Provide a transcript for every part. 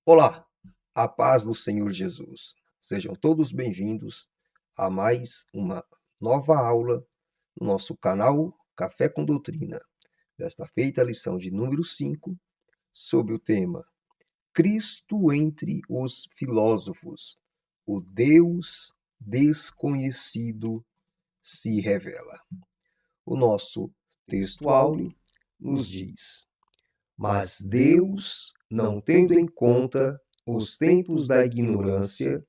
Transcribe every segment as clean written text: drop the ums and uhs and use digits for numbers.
Olá, a paz do Senhor Jesus. Sejam todos bem-vindos a mais uma nova aula no nosso canal Café com Doutrina. Desta feita, a lição de número 5, sobre o tema Cristo entre os filósofos, o Deus desconhecido se revela. O nosso texto áureo nos diz: Mas Deus, não tendo em conta os tempos da ignorância,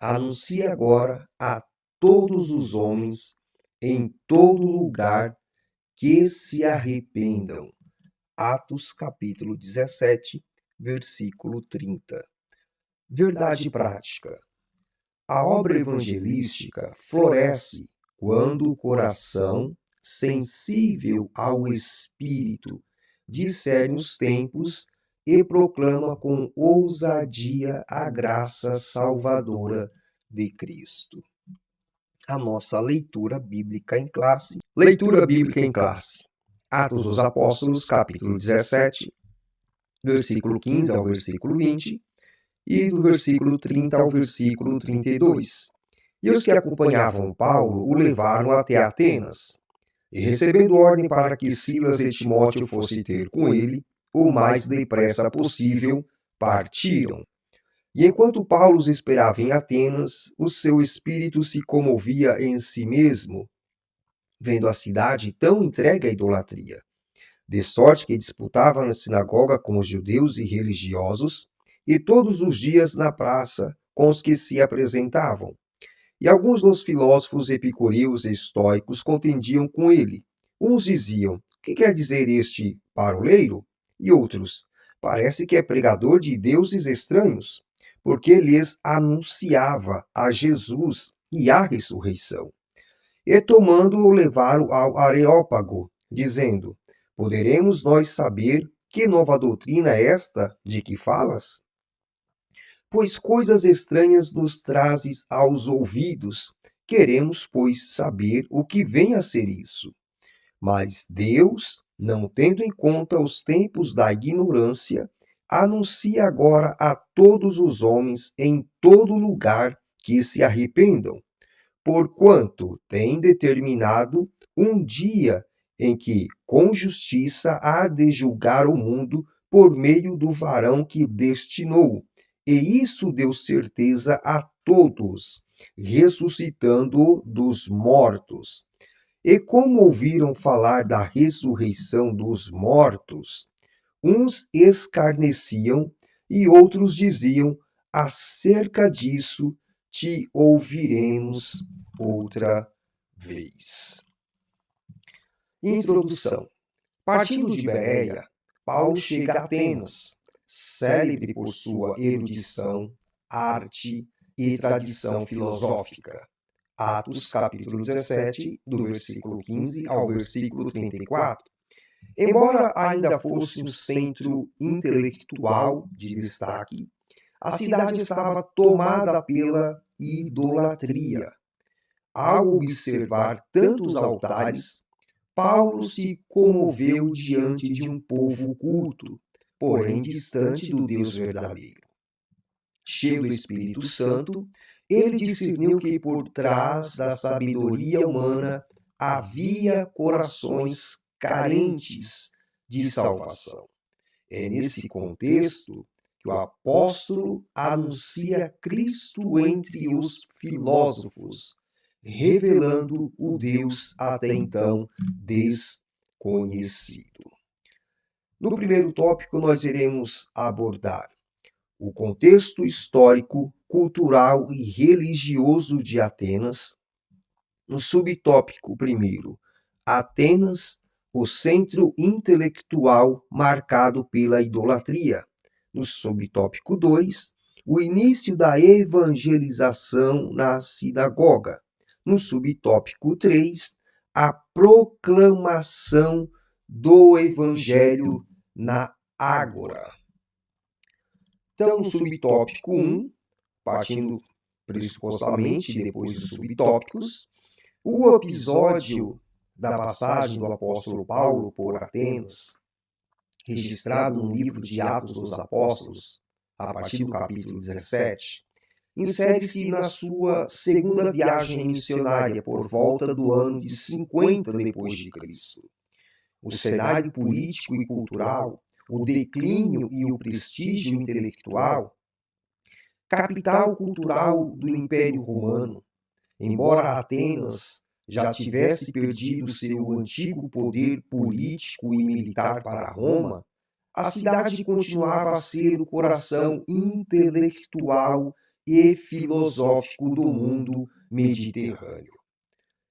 anuncia agora a todos os homens em todo lugar que se arrependam. Atos capítulo 17, versículo 30. Verdade prática. A obra evangelística floresce quando o coração, sensível ao Espírito, discerne os tempos e proclama com ousadia a graça salvadora de Cristo. A nossa leitura bíblica em classe. Leitura bíblica em classe. Atos dos Apóstolos, capítulo 17, versículo 15 ao versículo 20, e do versículo 30 ao versículo 32. E os que acompanhavam Paulo o levaram até Atenas, e recebendo ordem para que Silas e Timóteo fossem ter com ele, o mais depressa possível, partiram. E enquanto Paulo os esperava em Atenas, o seu espírito se comovia em si mesmo, vendo a cidade tão entregue à idolatria, de sorte que disputava na sinagoga com os judeus e religiosos, e todos os dias na praça com os que se apresentavam. E alguns dos filósofos epicureus e estoicos contendiam com ele. Uns diziam: que quer dizer este paroleiro? E outros: parece que é pregador de deuses estranhos, porque lhes anunciava a Jesus e a ressurreição. E tomando-o, levaram ao Areópago, dizendo: poderemos nós saber que nova doutrina é esta de que falas? Pois coisas estranhas nos trazes aos ouvidos. Queremos, pois, saber o que vem a ser isso. Mas Deus, não tendo em conta os tempos da ignorância, anuncia agora a todos os homens em todo lugar que se arrependam, porquanto tem determinado um dia em que, com justiça, há de julgar o mundo por meio do varão que destinou. E isso deu certeza a todos, ressuscitando dos mortos. E como ouviram falar da ressurreição dos mortos, uns escarneciam e outros diziam: acerca disso te ouviremos outra vez. Introdução. Partindo de Bereia, Paulo chega a Atenas, célebre por sua erudição, arte e tradição filosófica. Atos capítulo 17, do versículo 15 ao versículo 34. Embora ainda fosse um centro intelectual de destaque, a cidade estava tomada pela idolatria. Ao observar tantos altares, Paulo se comoveu diante de um povo culto, porém distante do Deus verdadeiro. Cheio do Espírito Santo, ele discerniu que por trás da sabedoria humana havia corações carentes de salvação. É nesse contexto que o apóstolo anuncia Cristo entre os filósofos, revelando o Deus até então desconhecido. No primeiro tópico, nós iremos abordar o contexto histórico, cultural e religioso de Atenas. No subtópico primeiro, Atenas, o centro intelectual marcado pela idolatria. No subtópico 2, o início da evangelização na sinagoga. No subtópico 3, a proclamação do evangelho na ágora. Então, no subtópico 1, partindo pressupostamente depois dos subtópicos, o episódio da passagem do apóstolo Paulo por Atenas, registrado no livro de Atos dos Apóstolos, a partir do capítulo 17, insere-se na sua segunda viagem missionária por volta do ano de 50 depois de Cristo. O cenário político e cultural, o declínio e o prestígio intelectual, capital cultural do Império Romano, embora Atenas já tivesse perdido seu antigo poder político e militar para Roma, a cidade continuava a ser o coração intelectual e filosófico do mundo mediterrâneo.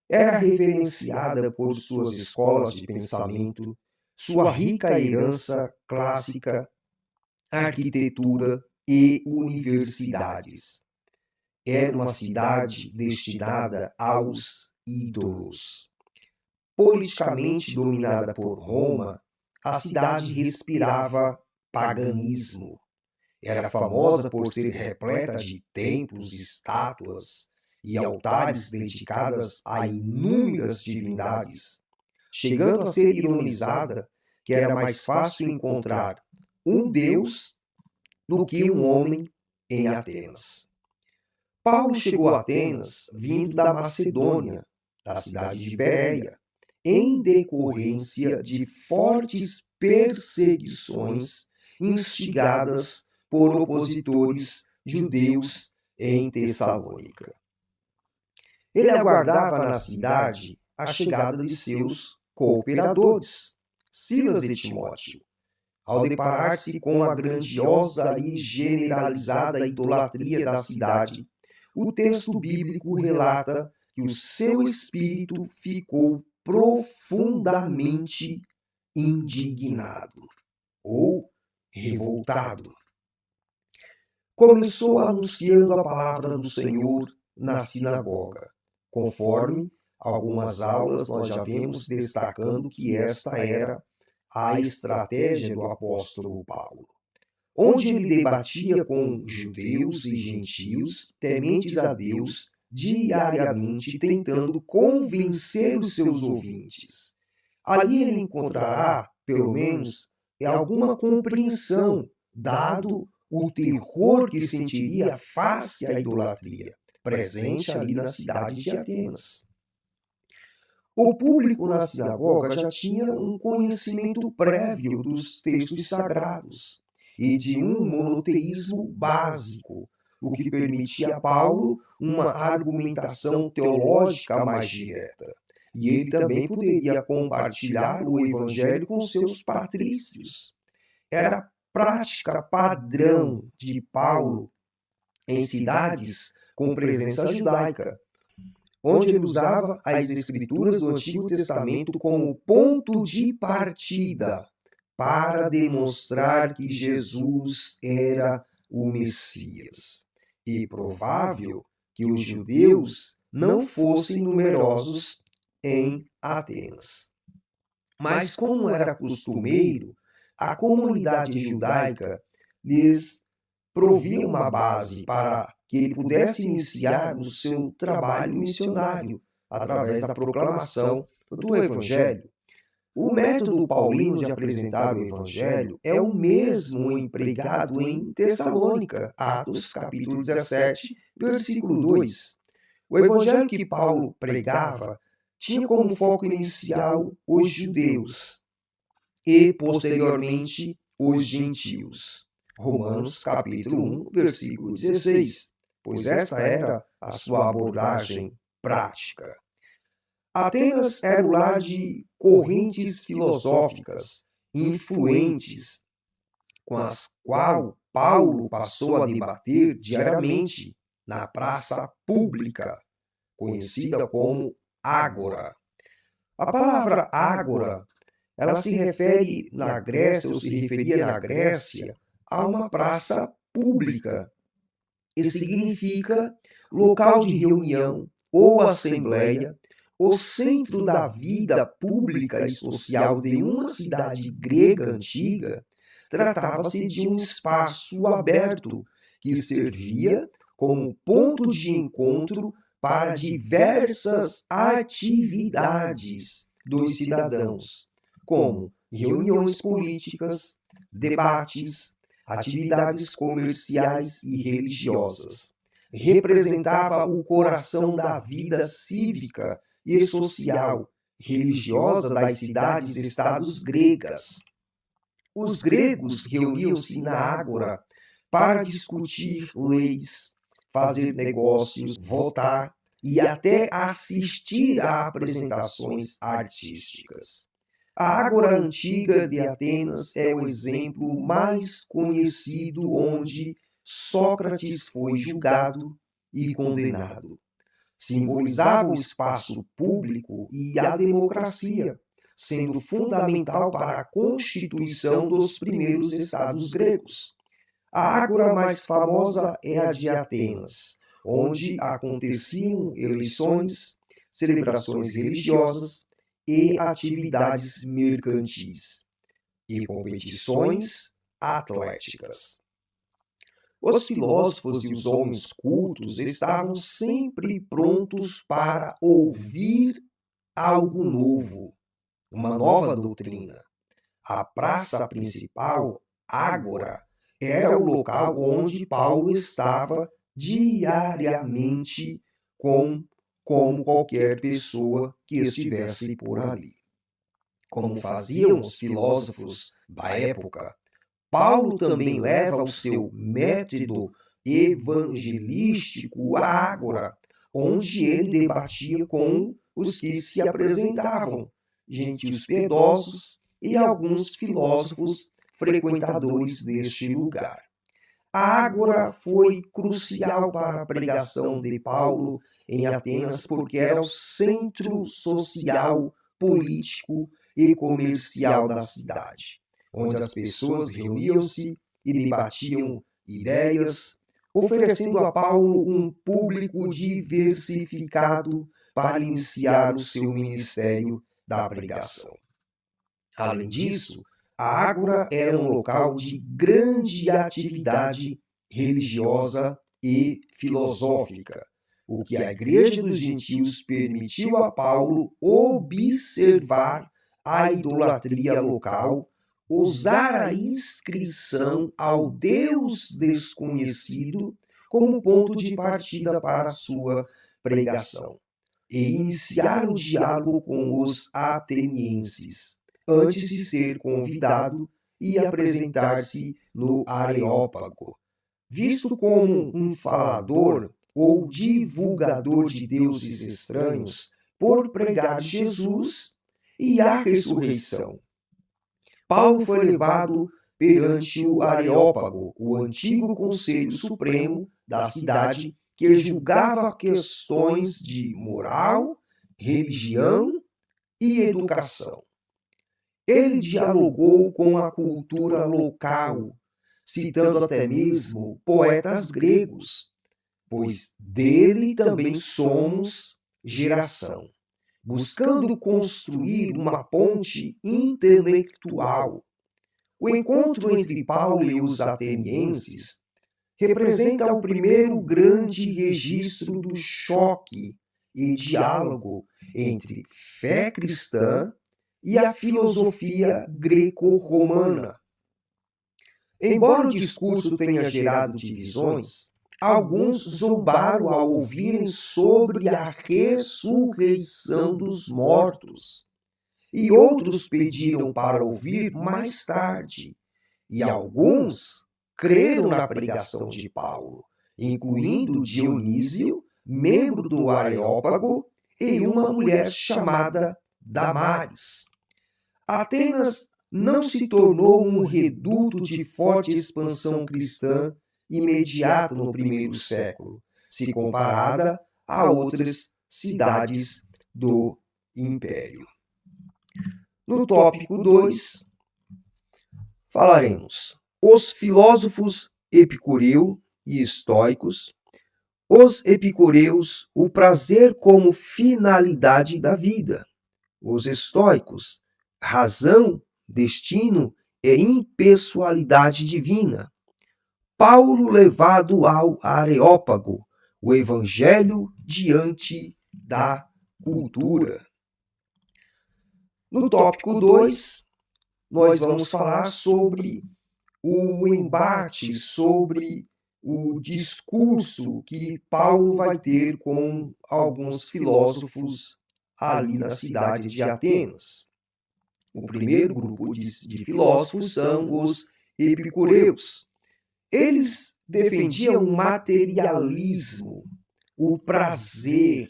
Era reverenciada por suas escolas de pensamento, sua rica herança clássica, arquitetura e universidades. Era uma cidade destinada aos ídolos. Politicamente dominada por Roma, a cidade respirava paganismo. Era famosa por ser repleta de templos, estátuas e altares dedicados a inúmeras divindades, chegando a ser ironizada que era mais fácil encontrar um deus do que um homem em Atenas. Paulo chegou a Atenas vindo da Macedônia, da cidade de Bereia, em decorrência de fortes perseguições instigadas por opositores judeus em Tessalônica. Ele aguardava na cidade a chegada de seus cooperadores, Silas e Timóteo. Ao deparar-se com a grandiosa e generalizada idolatria da cidade, o texto bíblico relata que o seu espírito ficou profundamente indignado ou revoltado. Começou anunciando a palavra do Senhor na sinagoga, conforme algumas aulas nós já vemos destacando que esta era a estratégia do apóstolo Paulo, onde ele debatia com judeus e gentios tementes a Deus diariamente, tentando convencer os seus ouvintes. Ali ele encontrará, pelo menos, alguma compreensão, dado o terror que sentiria face à idolatria, presente ali na cidade de Atenas. O público na sinagoga já tinha um conhecimento prévio dos textos sagrados e de um monoteísmo básico, o que permitia a Paulo uma argumentação teológica mais direta. E ele também poderia compartilhar o evangelho com seus patrícios. Era prática padrão de Paulo em cidades com presença judaica, onde ele usava as escrituras do Antigo Testamento como ponto de partida para demonstrar que Jesus era o Messias. E provável que os judeus não fossem numerosos em Atenas. Mas, como era costumeiro, a comunidade judaica lhes provia uma base para que ele pudesse iniciar o seu trabalho missionário através da proclamação do Evangelho. O método paulino de apresentar o Evangelho é o mesmo empregado em Tessalônica, Atos capítulo 17, versículo 2. O Evangelho que Paulo pregava tinha como foco inicial os judeus e, posteriormente, os gentios. Romanos capítulo 1, versículo 16, pois esta era a sua abordagem prática. Atenas era o lar de correntes filosóficas influentes, com as quais Paulo passou a debater diariamente na praça pública, conhecida como Ágora. A palavra Ágora, ela se refere na Grécia, ou se referia na Grécia, a uma praça pública, e significa local de reunião ou assembleia, o centro da vida pública e social de uma cidade grega antiga. Tratava-se de um espaço aberto que servia como ponto de encontro para diversas atividades dos cidadãos, como reuniões políticas, debates, atividades comerciais e religiosas. Representava o coração da vida cívica e social, religiosa das cidades-estados gregas. Os gregos reuniam-se na ágora para discutir leis, fazer negócios, votar e até assistir a apresentações artísticas. A Ágora Antiga de Atenas é o exemplo mais conhecido onde Sócrates foi julgado e condenado. Simbolizava o espaço público e a democracia, sendo fundamental para a constituição dos primeiros estados gregos. A Ágora mais famosa é a de Atenas, onde aconteciam eleições, celebrações religiosas e atividades mercantis e competições atléticas. Os filósofos e os homens cultos estavam sempre prontos para ouvir algo novo, uma nova doutrina. A praça principal, Ágora, era o local onde Paulo estava diariamente como qualquer pessoa que estivesse por ali. Como faziam os filósofos da época, Paulo também leva o seu método evangelístico à Ágora, onde ele debatia com os que se apresentavam, gentios piedosos e alguns filósofos frequentadores deste lugar. A Ágora foi crucial para a pregação de Paulo em Atenas porque era o centro social, político e comercial da cidade, onde as pessoas reuniam-se e debatiam ideias, oferecendo a Paulo um público diversificado para iniciar o seu ministério da pregação. Além disso, a Ágora era um local de grande atividade religiosa e filosófica, o que a Igreja dos Gentios permitiu a Paulo observar a idolatria local, usar a inscrição ao Deus desconhecido como ponto de partida para a sua pregação, e iniciar o diálogo com os atenienses, antes de ser convidado e apresentar-se no Areópago. Visto como um falador ou divulgador de deuses estranhos por pregar Jesus e a ressurreição. Paulo foi levado perante o Areópago, o antigo Conselho Supremo da cidade, que julgava questões de moral, religião e educação. Ele dialogou com a cultura local, citando até mesmo poetas gregos, pois dele também somos geração, buscando construir uma ponte intelectual. O encontro entre Paulo e os atenienses representa o primeiro grande registro do choque e diálogo entre fé cristã e a filosofia greco-romana. Embora o discurso tenha gerado divisões, alguns zombaram ao ouvirem sobre a ressurreição dos mortos, e outros pediram para ouvir mais tarde, e alguns creram na pregação de Paulo, incluindo Dionísio, membro do Areópago, e uma mulher chamada Damares. Atenas não se tornou um reduto de forte expansão cristã imediata no primeiro século, se comparada a outras cidades do Império. No tópico 2, falaremos os filósofos epicureu e estoicos, os epicureus, o prazer como finalidade da vida, os estoicos, razão, destino e impessoalidade divina. Paulo levado ao Areópago, o evangelho diante da cultura. No tópico 2, nós vamos falar sobre o embate sobre o discurso que Paulo vai ter com alguns filósofos ali na cidade de Atenas. O primeiro grupo de filósofos são os epicureus. Eles defendiam o materialismo, o prazer.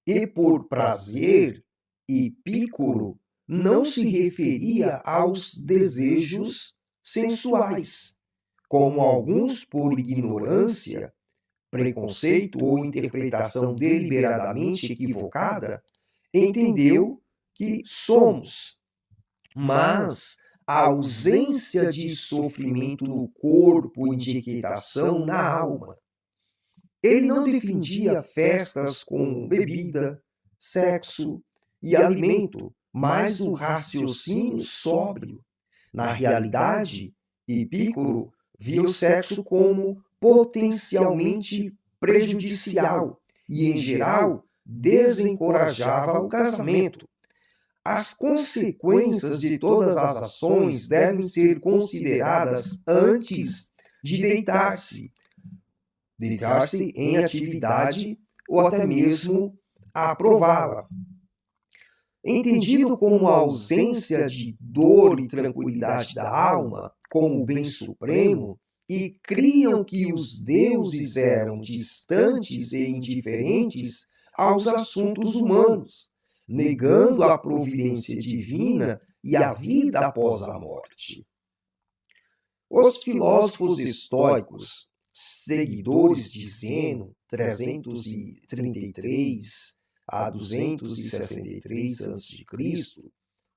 E por prazer, Epicuro não se referia aos desejos sensuais, como alguns, por ignorância, preconceito ou interpretação deliberadamente equivocada, entendeu que somos, mas a ausência de sofrimento no corpo e de inquietação na alma. Ele não defendia festas com bebida, sexo e alimento, mas um raciocínio sóbrio. Na realidade, Epicuro via o sexo como potencialmente prejudicial e, em geral, desencorajava o casamento. As consequências de todas as ações devem ser consideradas antes de deitar-se em atividade ou até mesmo aprová-la. Entendido como a ausência de dor e tranquilidade da alma, como o bem supremo, e criam que os deuses eram distantes e indiferentes aos assuntos humanos, negando a providência divina e a vida após a morte. Os filósofos estoicos, seguidores de Zeno, 333 a 263 a.C.,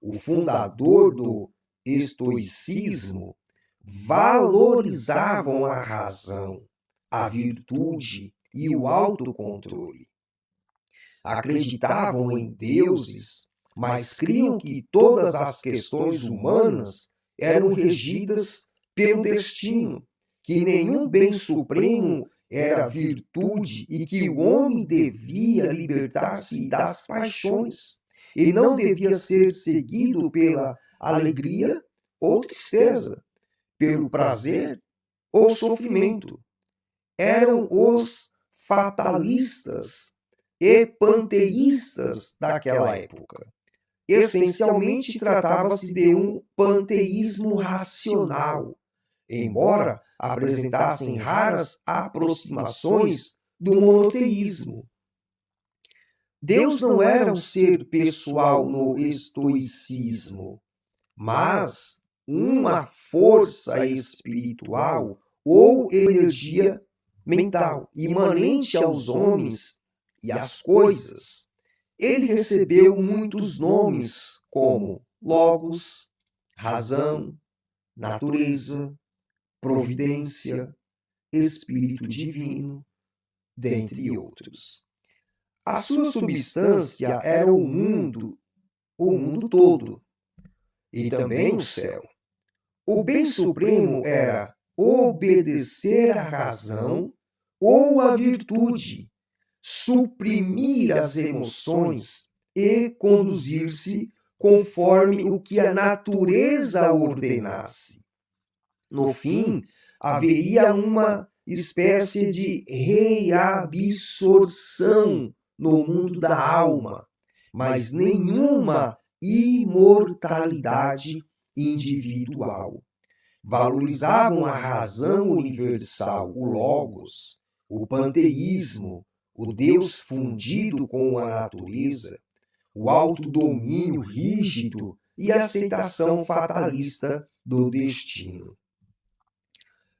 o fundador do estoicismo, valorizavam a razão, a virtude e o autocontrole. Acreditavam em deuses, mas criam que todas as questões humanas eram regidas pelo destino, que nenhum bem supremo era virtude e que o homem devia libertar-se das paixões e não devia ser seguido pela alegria ou tristeza, pelo prazer ou sofrimento. Eram os fatalistas e panteístas daquela época. Essencialmente, tratava-se de um panteísmo racional, embora apresentassem raras aproximações do monoteísmo. Deus não era um ser pessoal no estoicismo, mas uma força espiritual ou energia mental imanente aos homens e às coisas. Ele recebeu muitos nomes como Logos, razão, natureza, providência, espírito divino, dentre outros. A sua substância era o mundo todo, e também o céu. O bem supremo era obedecer à razão ou à virtude, suprimir as emoções e conduzir-se conforme o que a natureza ordenasse. No fim, haveria uma espécie de reabsorção no mundo da alma, mas nenhuma imortalidade individual. Valorizavam a razão universal, o Logos, o panteísmo, o Deus fundido com a natureza, o autodomínio rígido e a aceitação fatalista do destino.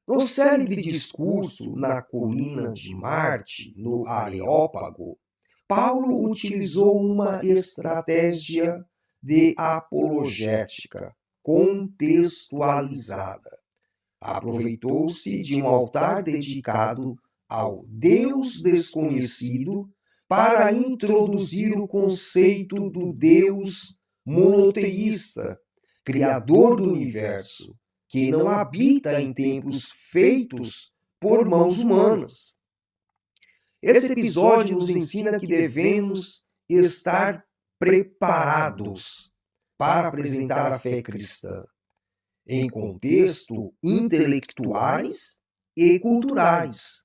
No célebre discurso na colina de Marte, no Areópago, Paulo utilizou uma estratégia de apologética contextualizada. Aproveitou-se de um altar dedicado ao Deus desconhecido para introduzir o conceito do Deus monoteísta, criador do universo, que não habita em templos feitos por mãos humanas. Esse episódio nos ensina que devemos estar preparados para apresentar a fé cristã. em contexto intelectuais e culturais.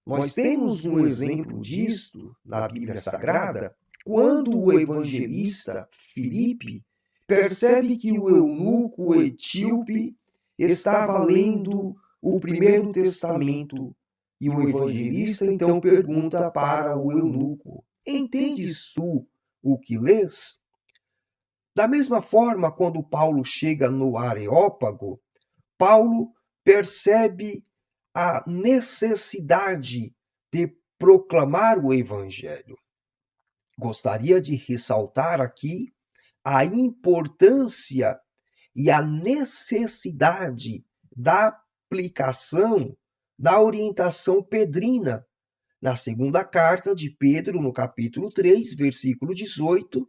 Nós temos um exemplo disto na Bíblia Sagrada, quando o evangelista Filipe percebe que o eunuco etíope estava lendo o Primeiro Testamento e o evangelista então pergunta para o eunuco: entendes tu o que lês? Da mesma forma, quando Paulo chega no Areópago, Paulo percebe a necessidade de proclamar o Evangelho. Gostaria de ressaltar aqui a importância e a necessidade da aplicação da orientação pedrina na segunda carta de Pedro, no capítulo 3, versículo 18,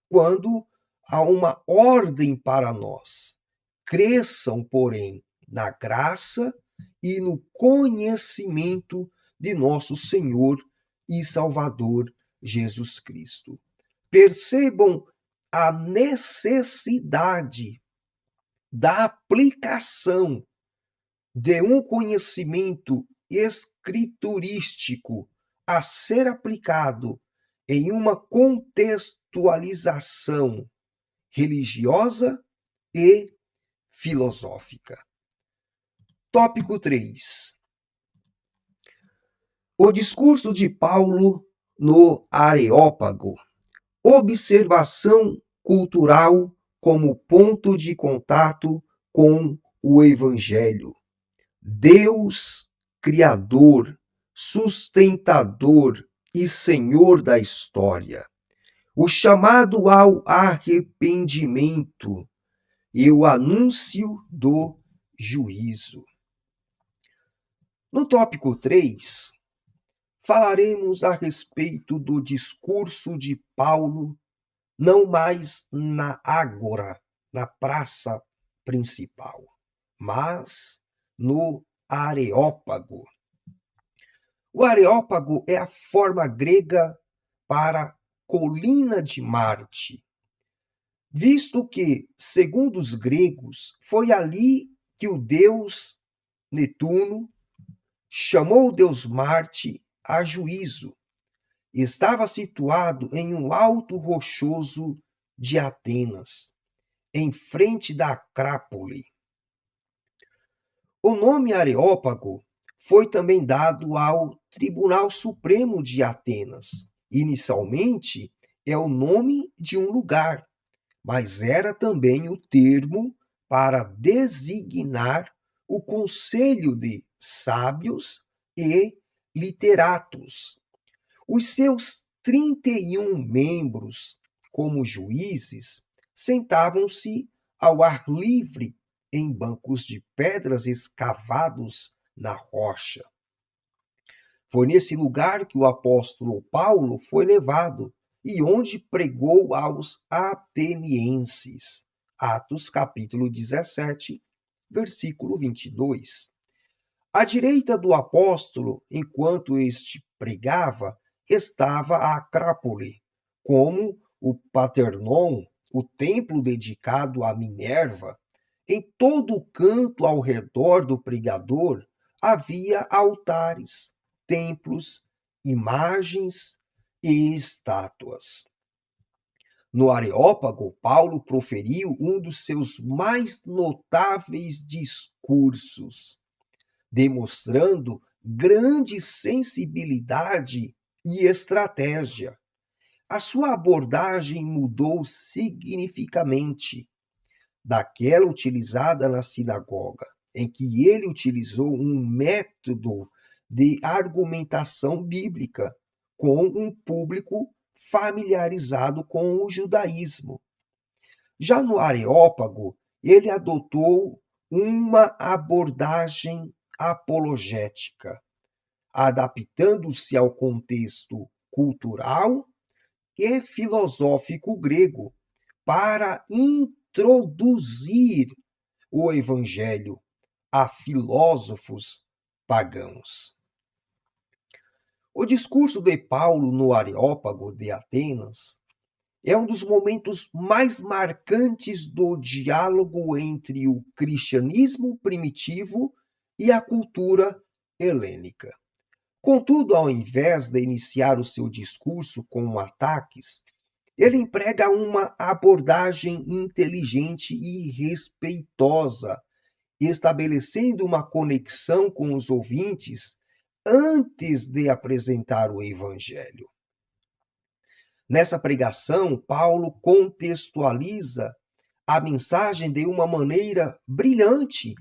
quando há uma ordem para nós. Cresçam, porém, na graça e no conhecimento de nosso Senhor e Salvador Jesus Cristo. Percebam a necessidade da aplicação de um conhecimento escriturístico a ser aplicado em uma contextualização religiosa e filosófica. Tópico 3. O discurso de Paulo no Areópago. Observação cultural como ponto de contato com o Evangelho. Deus, Criador, sustentador e Senhor da história. O chamado ao arrependimento e o anúncio do juízo. No tópico 3, falaremos a respeito do discurso de Paulo, não mais na ágora, na praça principal, mas no Areópago. O Areópago é a forma grega para colina de Marte, visto que, segundo os gregos, foi ali que o deus Netuno chamou o deus Marte a juízo. Estava situado em um alto rochoso de Atenas, em frente da Acrópole. O nome Areópago foi também dado ao Tribunal Supremo de Atenas. Inicialmente, é o nome de um lugar, mas era também o termo para designar o conselho de sábios e literatos. Os seus 31 membros, como juízes, sentavam-se ao ar livre em bancos de pedras escavados na rocha. Foi nesse lugar que o apóstolo Paulo foi levado e onde pregou aos atenienses. Atos capítulo 17, versículo 22. À direita do apóstolo, enquanto este pregava, estava a Acrópole, como o Paternon, o templo dedicado a Minerva. Em todo o canto ao redor do pregador havia altares, templos, imagens e estátuas. No Areópago, Paulo proferiu um dos seus mais notáveis discursos, demonstrando grande sensibilidade e estratégia. A sua abordagem mudou significativamente daquela utilizada na sinagoga, em que ele utilizou um método de argumentação bíblica com um público familiarizado com o judaísmo. Já no Areópago, ele adotou uma abordagem apologética, adaptando-se ao contexto cultural e filosófico grego para introduzir o evangelho a filósofos pagãos. O discurso de Paulo no Areópago de Atenas É um dos momentos mais marcantes do diálogo entre o cristianismo primitivo e a cultura helênica. Contudo, ao invés de iniciar o seu discurso com ataques, ele emprega uma abordagem inteligente e respeitosa, estabelecendo uma conexão com os ouvintes antes de apresentar o evangelho. Nessa pregação, Paulo contextualiza a mensagem de uma maneira brilhante.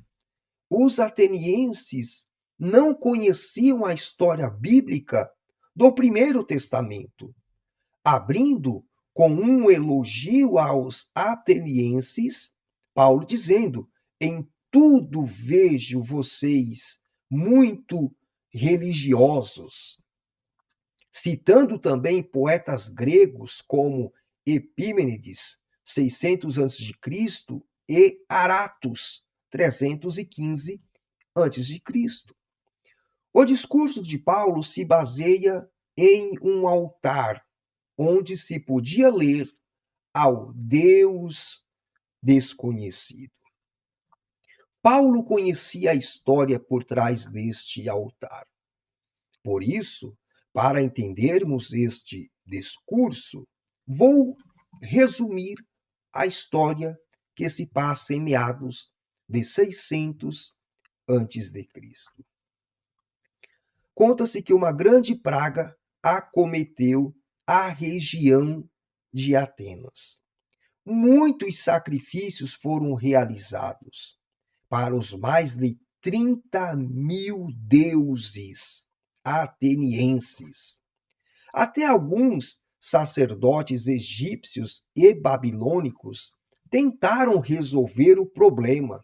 Os atenienses não conheciam a história bíblica do Primeiro Testamento, abrindo com um elogio aos atenienses, Paulo dizendo: em tudo vejo vocês muito religiosos, citando também poetas gregos como Epimênides, 600 a.C., e Aratus, 315 a.C. O discurso de Paulo se baseia em um altar onde se podia ler ao Deus desconhecido. Paulo conhecia a história por trás deste altar. Por isso, para entendermos este discurso, vou resumir a história que se passa em meados de 600 a.C. Conta-se que uma grande praga acometeu a região de Atenas. Muitos sacrifícios foram realizados para os mais de 30.000 deuses atenienses. Até alguns sacerdotes egípcios e babilônicos tentaram resolver o problema,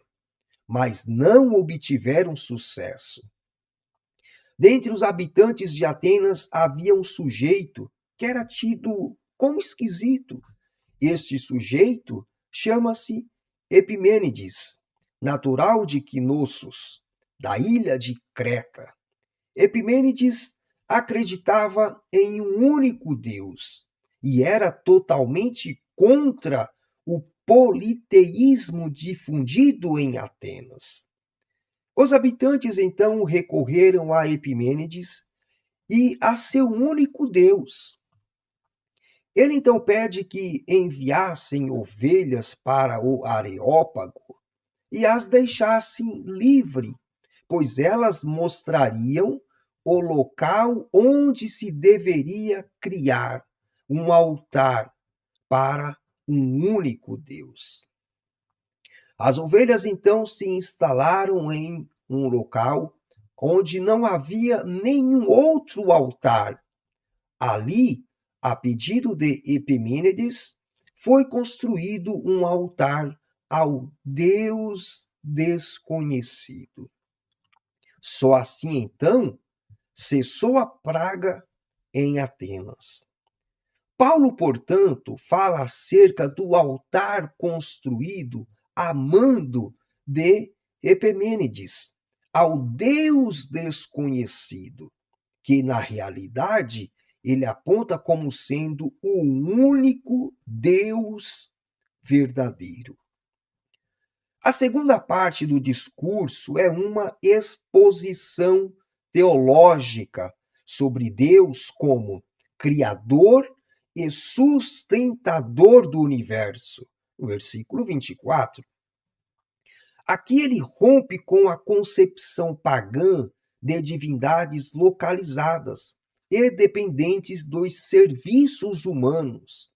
mas não obtiveram sucesso. Dentre os habitantes de Atenas havia um sujeito que era tido como esquisito. Este sujeito chama-se Epimênides, natural de Knossos, da ilha de Creta. Epimênides acreditava em um único Deus e era totalmente contra o politeísmo difundido em Atenas. Os habitantes então recorreram a Epimênides e a seu único Deus. Ele então pede que enviassem ovelhas para o Areópago e as deixassem livre, pois elas mostrariam o local onde se deveria criar um altar para um único Deus. As ovelhas então se instalaram em um local onde não havia nenhum outro altar. Ali, a pedido de Epimênides, foi construído um altar ao Deus desconhecido. Só assim então cessou a praga em Atenas. Paulo, portanto, fala acerca do altar construído a mando de Epimênides ao Deus desconhecido, que na realidade ele aponta como sendo o único Deus verdadeiro. A segunda parte do discurso é uma exposição teológica sobre Deus como Criador e sustentador do universo. No versículo 24. Aqui ele rompe com a concepção pagã de divindades localizadas e dependentes dos serviços humanos.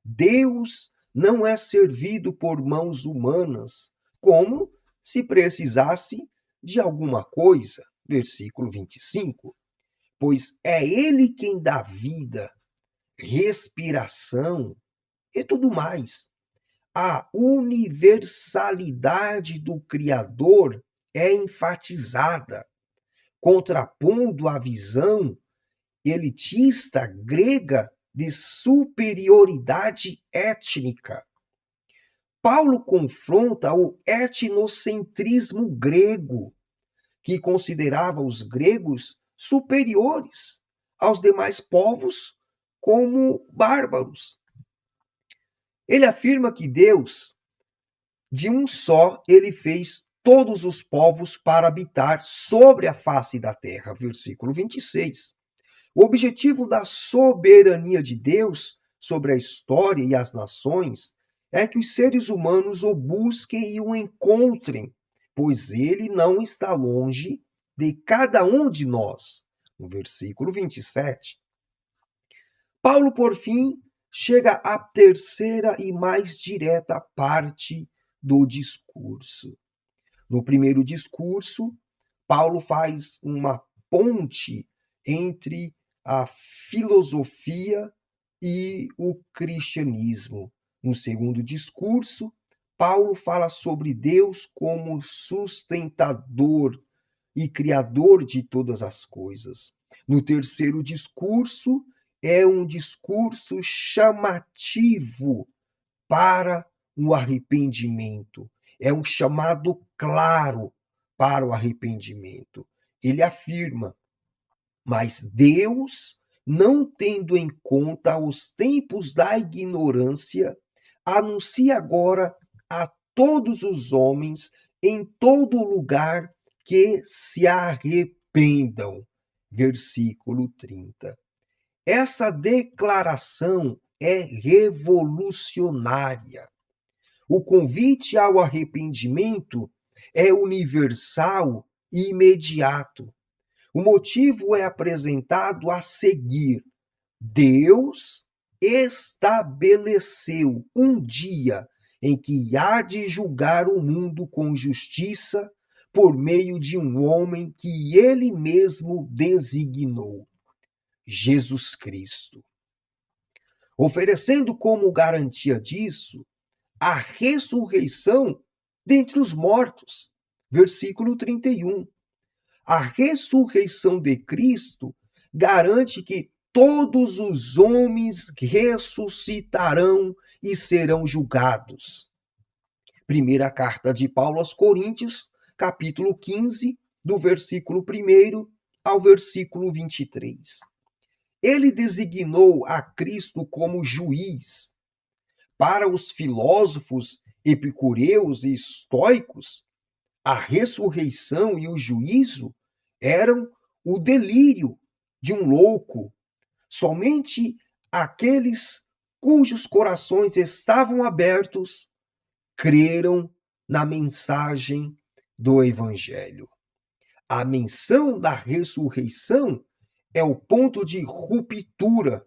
Deus não é servido por mãos humanas, como se precisasse de alguma coisa. Versículo 25. Pois é Ele quem dá vida, respiração e tudo mais. A universalidade do Criador é enfatizada, contrapondo a visão elitista grega de superioridade étnica. Paulo confronta o etnocentrismo grego, que considerava os gregos superiores aos demais povos como bárbaros. Ele afirma que Deus, de um só, ele fez todos os povos para habitar sobre a face da terra. Versículo 26. O objetivo da soberania de Deus sobre a história e as nações é que os seres humanos o busquem e o encontrem, pois ele não está longe de cada um de nós. No versículo 27. Paulo, por fim, chega à terceira e mais direta parte do discurso. No primeiro discurso, Paulo faz uma ponte entre a filosofia e o cristianismo. No segundo discurso, Paulo fala sobre Deus como sustentador e criador de todas as coisas. No terceiro discurso, é um discurso chamativo para o arrependimento. É um chamado claro para o arrependimento. Ele afirma: mas Deus, não tendo em conta os tempos da ignorância, anuncia agora a todos os homens em todo lugar que se arrependam. Versículo 30. Essa declaração é revolucionária. O convite ao arrependimento é universal e imediato. O motivo é apresentado a seguir. Deus estabeleceu um dia em que há de julgar o mundo com justiça por meio de um homem que ele mesmo designou, Jesus Cristo, oferecendo como garantia disso a ressurreição dentre os mortos. Versículo 31. A ressurreição de Cristo garante que todos os homens ressuscitarão e serão julgados. Primeira carta de Paulo aos Coríntios, capítulo 15, do versículo 1 ao versículo 23. Ele designou a Cristo como juiz. Para os filósofos epicureus e estoicos, a ressurreição e o juízo eram o delírio de um louco. Somente aqueles cujos corações estavam abertos creram na mensagem do Evangelho. A menção da ressurreição é o ponto de ruptura.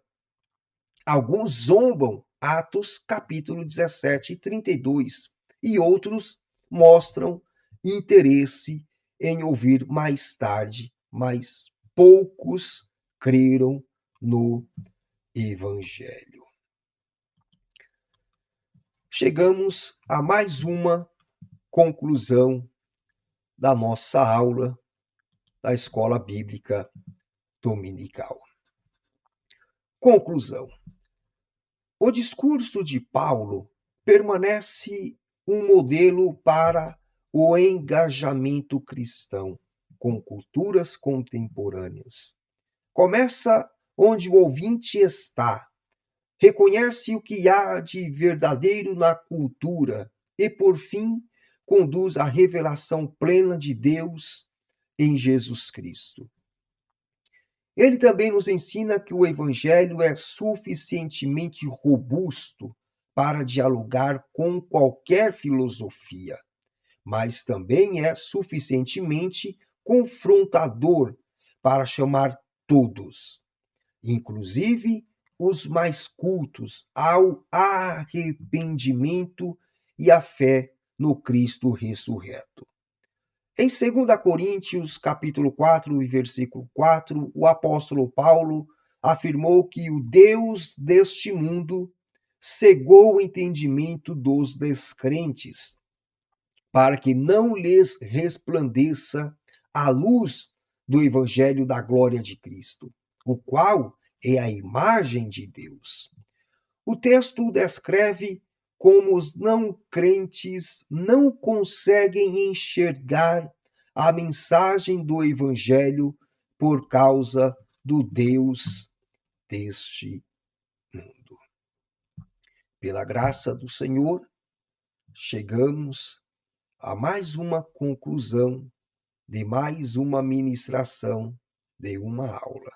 Alguns zombam, Atos capítulo 17 e 32, e outros mostram interesse em ouvir mais tarde, mas poucos creram no Evangelho. Chegamos a mais uma conclusão da nossa aula da Escola Bíblica Dominical. Conclusão. O discurso de Paulo permanece um modelo para o engajamento cristão com culturas contemporâneas. Começa onde o ouvinte está, reconhece o que há de verdadeiro na cultura e, por fim, conduz à revelação plena de Deus em Jesus Cristo. Ele também nos ensina que o Evangelho é suficientemente robusto para dialogar com qualquer filosofia, mas também é suficientemente confrontador para chamar todos, inclusive os mais cultos, ao arrependimento e à fé no Cristo ressurreto. Em 2 Coríntios, capítulo 4, versículo 4, o apóstolo Paulo afirmou que o Deus deste mundo cegou o entendimento dos descrentes, para que não lhes resplandeça a luz do evangelho da glória de Cristo, o qual é a imagem de Deus. O texto descreve como os não crentes não conseguem enxergar a mensagem do Evangelho por causa do Deus deste mundo. Pela graça do Senhor, chegamos a mais uma conclusão de mais uma ministração de uma aula.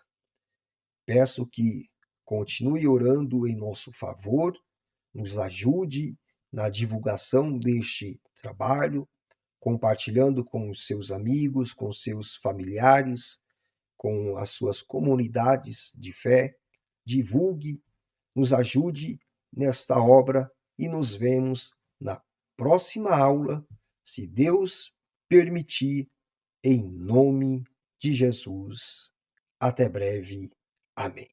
Peço que continue orando em nosso favor, nos ajude na divulgação deste trabalho, compartilhando com os seus amigos, com seus familiares, com as suas comunidades de fé. Divulgue, nos ajude nesta obra e nos vemos na próxima aula, se Deus permitir, em nome de Jesus. Até breve. Amém.